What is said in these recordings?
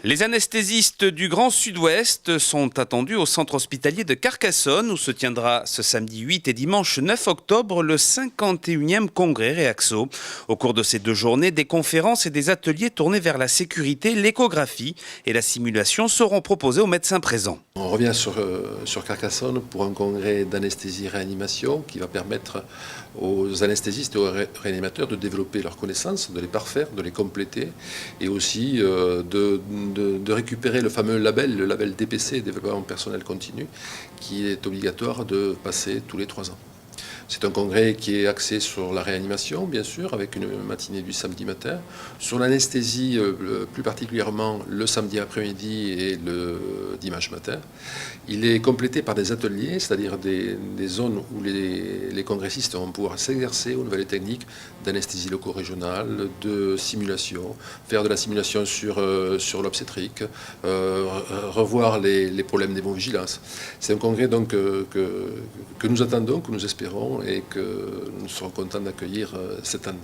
Les anesthésistes du Grand Sud-Ouest sont attendus au centre hospitalier de Carcassonne où se tiendra ce samedi 8 et dimanche 9 octobre le 51e congrès Réaxo. Au cours de ces 2 journées, des conférences et des ateliers tournés vers la sécurité, l'échographie et la simulation seront proposés aux médecins présents. On revient sur Carcassonne pour un congrès d'anesthésie-réanimation qui va permettre aux anesthésistes et aux réanimateurs de développer leurs connaissances, de les parfaire, de les compléter et aussi de récupérer le fameux label, le label DPC, développement personnel continu, qui est obligatoire de passer tous les 3 ans. C'est un congrès qui est axé sur la réanimation, bien sûr, avec une matinée du samedi matin, sur l'anesthésie, plus particulièrement le samedi après-midi et le dimanche matin. Il est complété par des ateliers, c'est-à-dire des zones où les congressistes vont pouvoir s'exercer aux nouvelles techniques d'anesthésie loco-régionale, de simulation, faire de la simulation sur l'obstétrique, revoir les problèmes d'hémovigilance. C'est un congrès donc que nous attendons, que nous espérons et que nous serons contents d'accueillir cette année.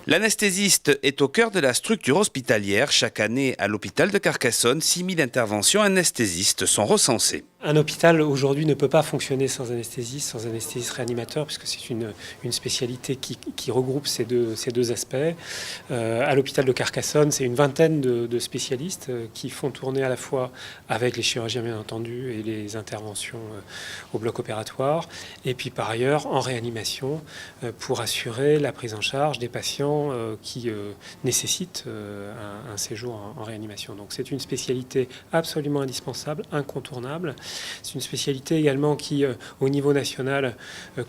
L'anesthésiste est au cœur de la structure hospitalière. Chaque année, à l'hôpital de Carcassonne, 6000 interventions anesthésistes sont recensées. Un hôpital aujourd'hui ne peut pas fonctionner sans anesthésiste, sans anesthésiste réanimateur, puisque c'est une spécialité qui regroupe ces deux aspects. À l'hôpital de Carcassonne, c'est une vingtaine de spécialistes qui font tourner à la fois avec les chirurgiens bien entendu et les interventions au bloc opératoire, et puis par ailleurs en réanimation pour assurer la prise en charge des patients qui nécessitent un séjour en réanimation. Donc c'est une spécialité absolument indispensable, incontournable. C'est une spécialité également qui, au niveau national,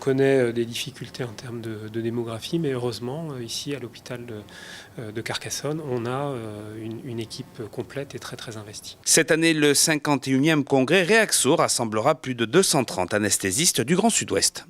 connaît des difficultés en termes de démographie, mais heureusement, ici à l'hôpital de Carcassonne, on a une équipe complète et très très investie. Cette année, le 51e congrès Réaxo rassemblera plus de 230 anesthésistes du Grand Sud-Ouest.